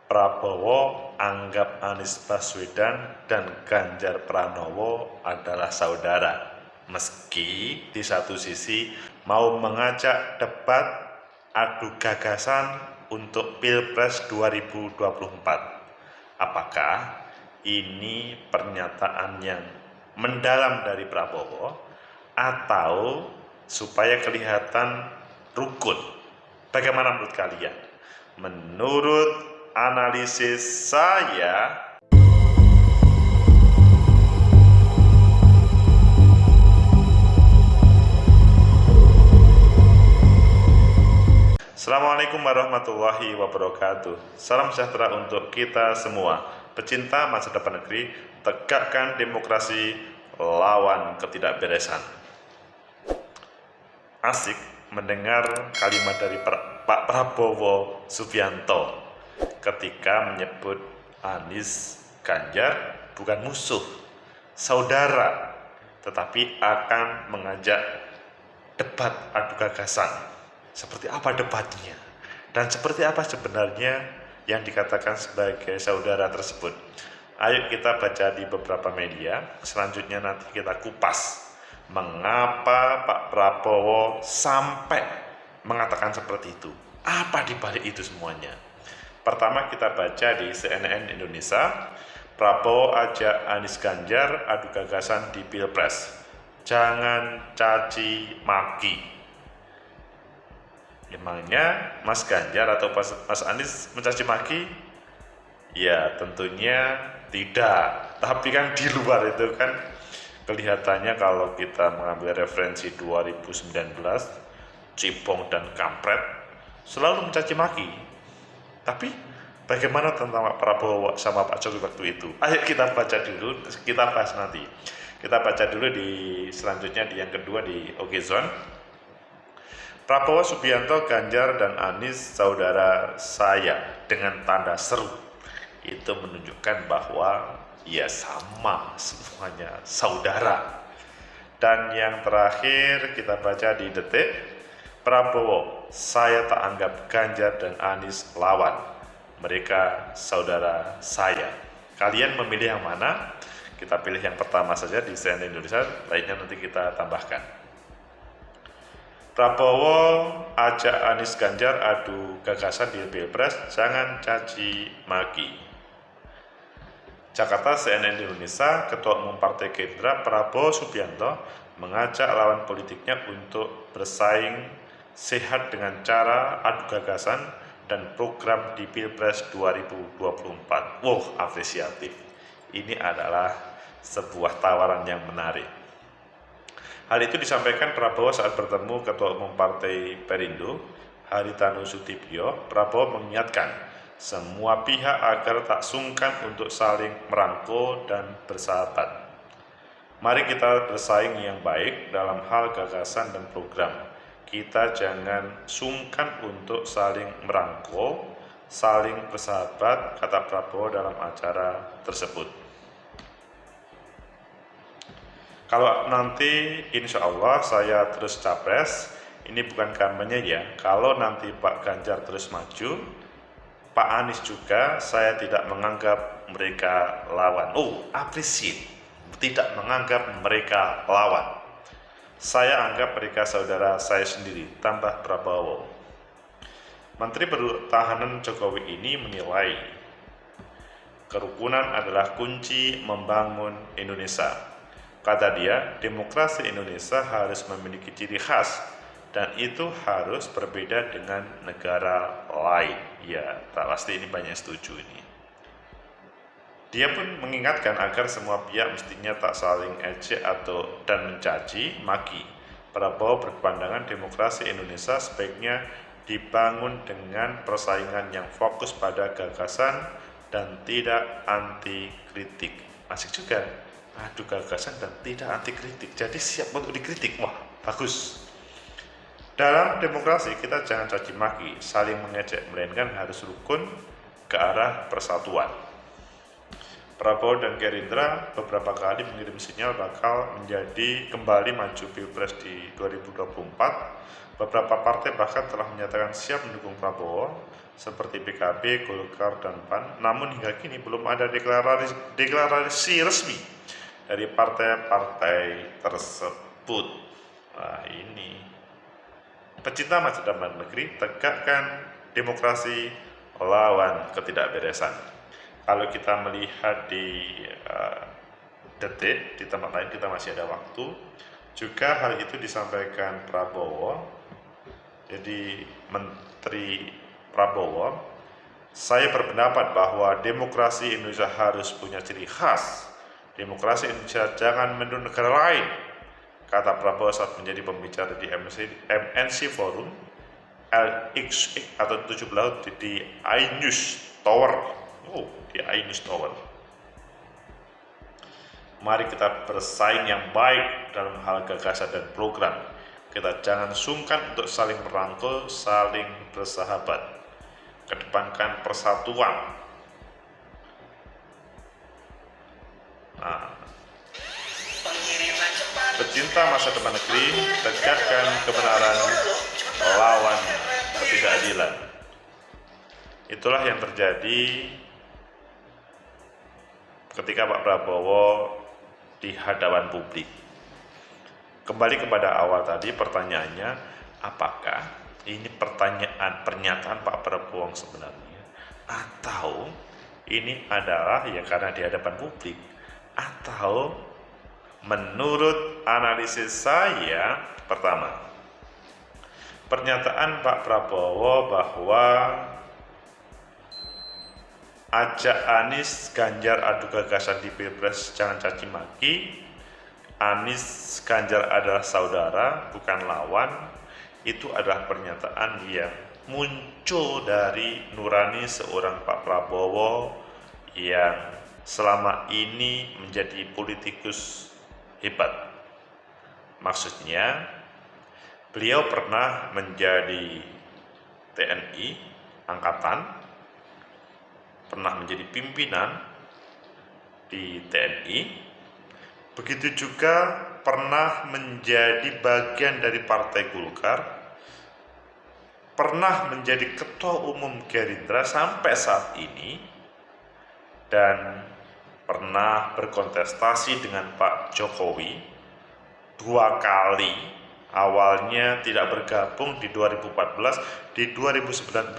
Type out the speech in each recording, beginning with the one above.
Prabowo anggap Anies Baswedan dan Ganjar Pranowo adalah saudara. Meski di satu sisi mau mengajak debat adu gagasan untuk Pilpres 2024. Apakah ini pernyataan yang mendalam dari Prabowo atau supaya kelihatan rukun? Bagaimana menurut kalian? Menurut analisis saya, Assalamualaikum warahmatullahi wabarakatuh. Salam sejahtera untuk kita semua. Pecinta masa depan negeri, tegakkan demokrasi, lawan ketidakberesan. Asik mendengar kalimat dari Pak Prabowo Subianto ketika menyebut Anies Ganjar bukan musuh, saudara, tetapi akan mengajak debat adu gagasan. Seperti apa debatnya? Dan seperti apa sebenarnya yang dikatakan sebagai saudara tersebut? Ayo kita baca di beberapa media, selanjutnya nanti kita kupas mengapa Pak Prabowo sampai mengatakan seperti itu. Apa dibalik itu semuanya? Pertama kita baca di CNN Indonesia, Prabowo ajak Anies Ganjar adu gagasan di Pilpres. Jangan caci maki. Emangnya Mas Ganjar atau Mas Anies mencaci maki? Ya tentunya tidak. Tapi kan di luar itu kan kelihatannya kalau kita mengambil referensi 2019, Cipong dan Kampret selalu mencaci maki. Tapi bagaimana tentang Pak Prabowo sama Pak Jokowi waktu itu? Ayo kita baca dulu, kita bahas nanti. Kita baca dulu di selanjutnya di yang kedua di Ogezone. Prabowo Subianto, Ganjar dan Anies saudara saya dengan tanda seru. Itu menunjukkan bahwa ya sama semuanya saudara. Dan yang terakhir kita baca di Detik, Prabowo, saya tak anggap Ganjar dan Anies lawan. Mereka saudara saya. Kalian memilih yang mana? Kita pilih yang pertama saja di CNN Indonesia, lainnya nanti kita tambahkan. Prabowo ajak Anies Ganjar adu gagasan di Pilpres, jangan caci maki. Jakarta, CNN Indonesia, Ketua Umum Partai Gerindra Prabowo Subianto mengajak lawan politiknya untuk bersaing sehat dengan cara adu gagasan dan program di Pilpres 2024. Wow, apresiatif. Ini adalah sebuah tawaran yang menarik. Hal itu disampaikan Prabowo saat bertemu Ketua Umum Partai Perindo, Haritanu Sudibyo. Prabowo mengingatkan semua pihak agar tak sungkan untuk saling merangkul dan bersahabat. Mari kita bersaing yang baik dalam hal gagasan dan program. Kita jangan sungkan untuk saling merangkul, saling bersahabat, kata Prabowo dalam acara tersebut. Kalau nanti insya Allah saya terus capres, ini bukan kampanye ya. Kalau nanti Pak Ganjar terus maju, Pak Anies juga, saya tidak menganggap mereka lawan. Oh, appreciate, tidak menganggap mereka lawan. Saya anggap mereka saudara saya sendiri, tambah Prabowo. Menteri Pertahanan Jokowi ini menilai kerukunan adalah kunci membangun Indonesia. Kata dia, demokrasi Indonesia harus memiliki ciri khas dan itu harus berbeda dengan negara lain. Ya, tak pasti ini banyak setuju ini. Dia pun mengingatkan agar semua pihak mestinya tak saling ejek dan mencaci maki. Prabowo berpandangan demokrasi Indonesia sebaiknya dibangun dengan persaingan yang fokus pada gagasan dan tidak anti kritik. Asik juga. Adu gagasan dan tidak anti kritik, jadi siap untuk dikritik. Wah, bagus. Dalam demokrasi kita jangan caci maki, saling mengejek, melainkan harus rukun ke arah persatuan. Prabowo dan Gerindra beberapa kali mengirim sinyal bakal menjadi kembali maju Pilpres di 2024. Beberapa partai bahkan telah menyatakan siap mendukung Prabowo. seperti PKB, Golkar, dan PAN. Namun hingga kini belum ada deklarasi resmi dari partai-partai tersebut. Nah, ini pecinta masa depan negeri, tegakkan demokrasi, lawan ketidakberesan. Kalau kita melihat di detik, di tempat lain kita masih ada waktu. Juga hal itu disampaikan Prabowo. Jadi Menteri Prabowo, saya berpendapat bahwa demokrasi Indonesia harus punya ciri khas. Demokrasi Indonesia jangan meniru negara lain, kata Prabowo saat menjadi pembicara di MNC Forum LX atau 17 di iNews Tower. Di iNews Tower. Mari kita bersaing yang baik dalam hal gagasan dan program. Kita jangan sungkan untuk saling merangkul, saling bersahabat. Kedepankan persatuan. Pecinta masa depan negeri, tegakkan kebenaran, lawan ketidakadilan. Itulah yang terjadi ketika Pak Prabowo di hadapan publik. Kembali kepada awal tadi, pertanyaannya, apakah ini pernyataan Pak Prabowo sebenarnya, atau ini adalah ya karena di hadapan publik, atau menurut analisis saya, pertama, pernyataan Pak Prabowo bahwa ajak Anies Ganjar adu gagasan di Pilpres jangan caci maki. Anies Ganjar adalah saudara, bukan lawan. Itu adalah pernyataan yang muncul dari nurani seorang Pak Prabowo yang selama ini menjadi politikus hebat. Maksudnya, beliau pernah menjadi TNI Angkatan, pernah menjadi pimpinan di TNI, begitu juga pernah menjadi bagian dari Partai Golkar, pernah menjadi Ketua Umum Gerindra sampai saat ini, dan pernah berkontestasi dengan Pak Jokowi 2 kali. Awalnya tidak bergabung di 2014, di 2019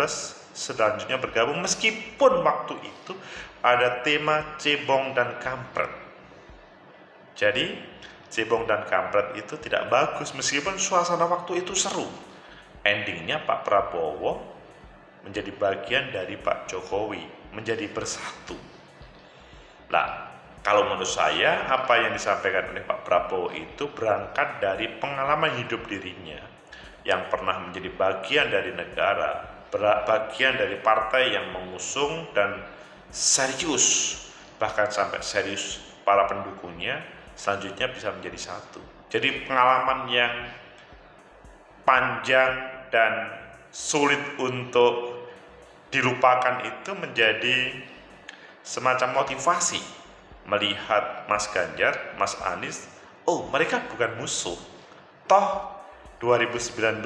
selanjutnya bergabung, meskipun waktu itu ada tema cebong dan kampret. Jadi cebong dan kampret itu tidak bagus, meskipun suasana waktu itu seru. Endingnya Pak Prabowo menjadi bagian dari Pak Jokowi, menjadi bersatu. Nah, kalau menurut saya apa yang disampaikan oleh Pak Prabowo itu berangkat dari pengalaman hidup dirinya yang pernah menjadi bagian dari negara, bagian dari partai yang mengusung dan serius, bahkan sampai serius para pendukungnya selanjutnya bisa menjadi satu. Jadi pengalaman yang panjang dan sulit untuk dilupakan itu menjadi semacam motivasi melihat Mas Ganjar, Mas Anies, mereka bukan musuh. Toh 2019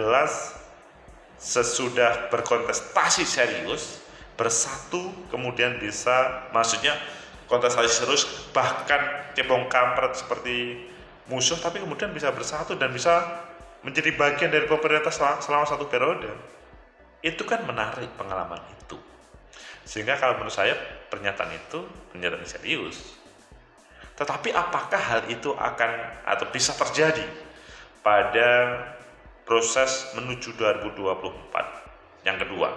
sesudah berkontestasi serius, bersatu, kemudian bisa, maksudnya kontestasi serius, bahkan cebong kampret seperti musuh, tapi kemudian bisa bersatu dan bisa menjadi bagian dari pemerintah selama 1 periode. Itu kan menarik pengalaman itu. Sehingga kalau menurut saya pernyataan itu pernyataan serius. Tetapi apakah hal itu akan atau bisa terjadi pada proses menuju 2024? Yang kedua,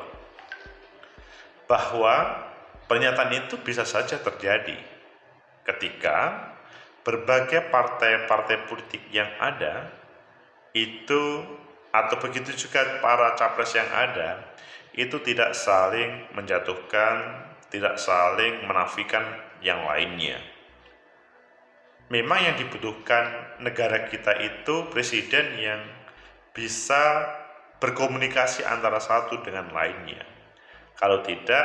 bahwa pernyataan itu bisa saja terjadi ketika berbagai partai-partai politik yang ada itu, atau begitu juga para capres yang ada, itu tidak saling menjatuhkan, tidak saling menafikan yang lainnya. Memang yang dibutuhkan negara kita itu presiden yang bisa berkomunikasi antara satu dengan lainnya. Kalau tidak,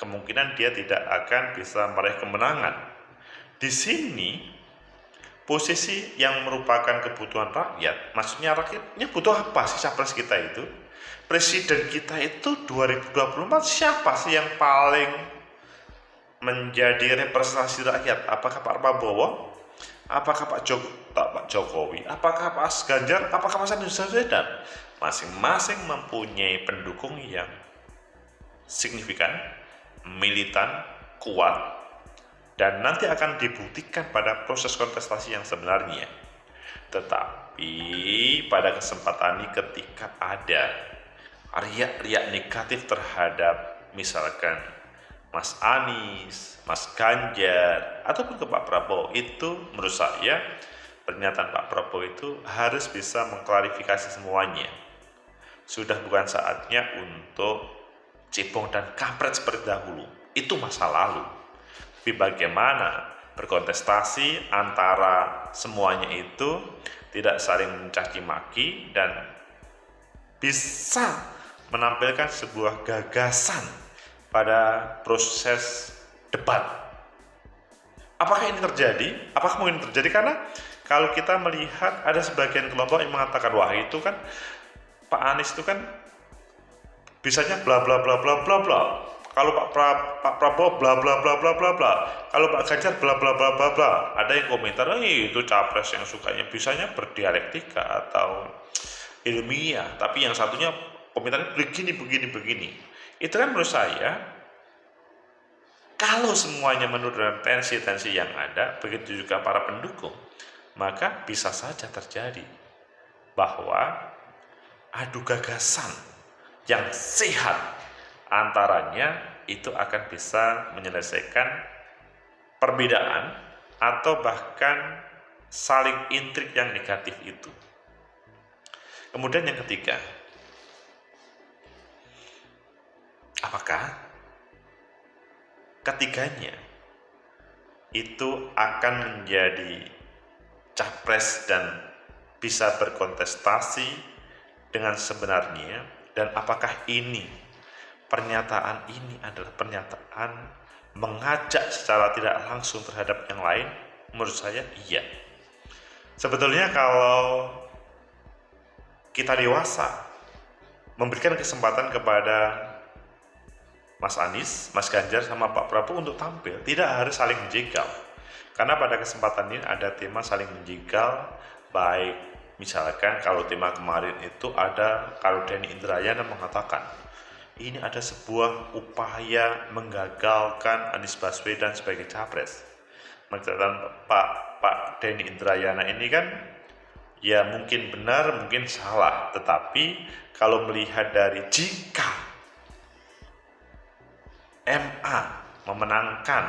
kemungkinan dia tidak akan bisa meraih kemenangan. Di sini, posisi yang merupakan kebutuhan rakyat, maksudnya rakyatnya butuh apa sih capres kita itu? presiden kita itu 2024 siapa sih yang paling menjadi representasi rakyat? Apakah Pak Prabowo? Apakah Pak Jokowi? Apakah Pak Ganjar? Apakah Mas Anies Baswedan? Masing-masing mempunyai pendukung yang signifikan, militan, kuat, dan nanti akan dibuktikan pada proses kontestasi yang sebenarnya. Tetapi pada kesempatan ini ketika ada riak-riak negatif terhadap misalkan Mas Anies, Mas Ganjar, ataupun ke Pak Prabowo, itu menurut saya pernyataan Pak Prabowo itu harus bisa mengklarifikasi semuanya. Sudah bukan saatnya untuk cebong dan kampret seperti dahulu. Itu masa lalu. Tapi bagaimana berkontestasi antara semuanya itu tidak saling mencaci maki dan bisa menampilkan sebuah gagasan pada proses debat. Apakah ini terjadi? Apakah mungkin terjadi? Karena kalau kita melihat ada sebagian kelompok yang mengatakan wah itu kan Pak Anies itu kan bisanya bla bla bla bla bla bla. Kalau Pak Prabowo bla bla bla bla bla bla. Kalau Pak Ganjar bla bla bla bla bla. Ada yang komentar, itu capres yang sukanya bisanya berdialektika atau ilmiah, tapi yang satunya komentarnya begini. Itu kan menurut saya, kalau semuanya menurut tensi-tensi yang ada, begitu juga para pendukung, maka bisa saja terjadi bahwa adu gagasan yang sehat antaranya itu akan bisa menyelesaikan perbedaan atau bahkan saling intrik yang negatif itu. Kemudian yang ketiga, apakah ketiganya itu akan menjadi capres dan bisa berkontestasi dengan sebenarnya, dan apakah pernyataan ini adalah pernyataan mengajak secara tidak langsung terhadap yang lain? Menurut saya iya. Sebetulnya kalau kita dewasa memberikan kesempatan kepada Mas Anies, Mas Ganjar, sama Pak Prabowo untuk tampil, tidak harus saling menjegal. Karena pada kesempatan ini ada tema saling menjegal, baik misalkan kalau tema kemarin itu ada, kalau Denny Indrayana mengatakan ini ada sebuah upaya menggagalkan Anies Baswedan sebagai capres. Mencatat Pak Denny Indrayana ini kan ya mungkin benar, mungkin salah, tetapi kalau melihat dari jika MA memenangkan,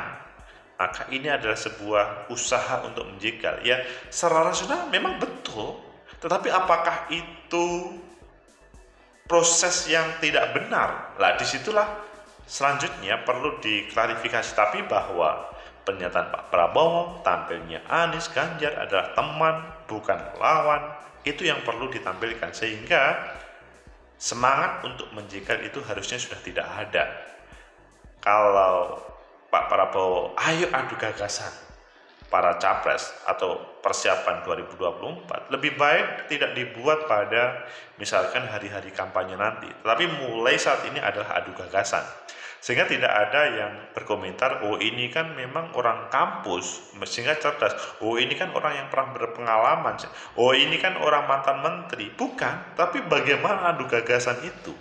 maka ini adalah sebuah usaha untuk menjegal. Ya, secara rasional memang betul, tetapi apakah itu proses yang tidak benar? Lah, disitulah selanjutnya perlu diklarifikasi. Tapi bahwa pernyataan Pak Prabowo, tampilnya Anies, Ganjar adalah teman, bukan lawan, itu yang perlu ditampilkan, sehingga semangat untuk menjegal itu harusnya sudah tidak ada. Kalau Pak Prabowo, ayo adu gagasan para capres atau persiapan 2024, lebih baik tidak dibuat pada misalkan hari-hari kampanye nanti, tetapi mulai saat ini adalah adu gagasan, sehingga tidak ada yang berkomentar, oh ini kan memang orang kampus sehingga cerdas, oh ini kan orang yang pernah berpengalaman, oh ini kan orang mantan menteri. Bukan, tapi bagaimana adu gagasan itu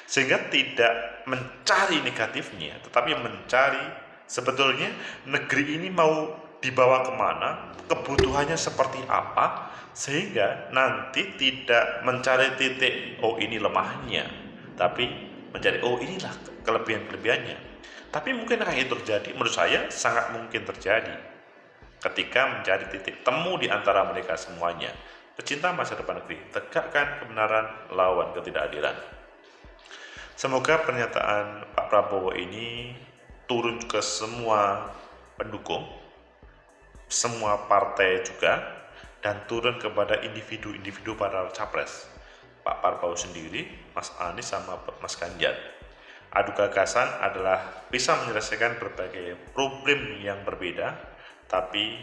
sehingga tidak mencari negatifnya, tetapi mencari sebetulnya negeri ini mau dibawa kemana, kebutuhannya seperti apa, sehingga nanti tidak mencari titik oh ini lemahnya, tapi mencari oh inilah kelebihan-kelebihannya. Tapi mungkin akan itu terjadi? Menurut saya sangat mungkin terjadi ketika mencari titik temu di antara mereka semuanya. Pecinta masa depan negeri, tegakkan kebenaran, lawan ketidakadilan. Semoga pernyataan Pak Prabowo ini turun ke semua pendukung, semua partai juga, dan turun kepada individu-individu para capres, Pak Prabowo sendiri, Mas Anies, sama Mas Ganjar. Adu gagasan adalah bisa menyelesaikan berbagai problem yang berbeda, tapi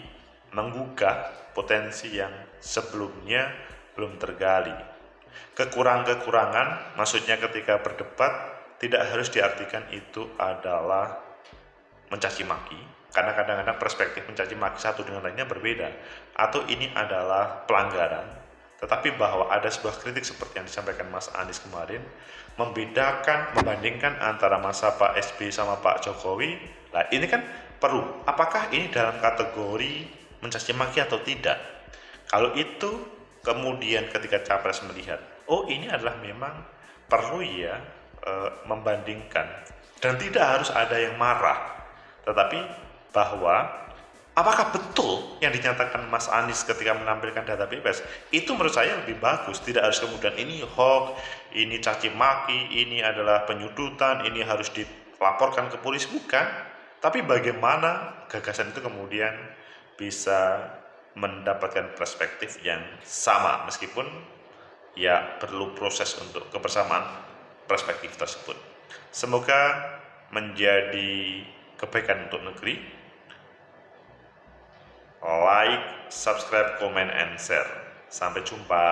menggugah potensi yang sebelumnya belum tergali. Kekurangan-kekurangan, maksudnya ketika berdebat, tidak harus diartikan itu adalah mencaci maki, karena kadang-kadang perspektif mencaci maki satu dengan lainnya berbeda, atau ini adalah pelanggaran, tetapi bahwa ada sebuah kritik seperti yang disampaikan Mas Anies kemarin, membandingkan antara masa Pak SBY sama Pak Jokowi. Nah ini kan perlu, apakah ini dalam kategori mencaci maki atau tidak? Kalau itu kemudian ketika capres melihat, oh ini adalah memang perlu ya membandingkan, dan tidak harus ada yang marah, tetapi bahwa apakah betul yang dinyatakan Mas Anies ketika menampilkan data BPS itu menurut saya lebih bagus. Tidak harus kemudian ini hoax, ini caci maki, ini adalah penyudutan, ini harus dilaporkan ke polisi, bukan. Tapi bagaimana gagasan itu kemudian bisa mendapatkan perspektif yang sama, meskipun ya perlu proses untuk kebersamaan perspektif tersebut. Semoga menjadi kebaikan untuk negeri. Like, subscribe, comment, and share. Sampai jumpa.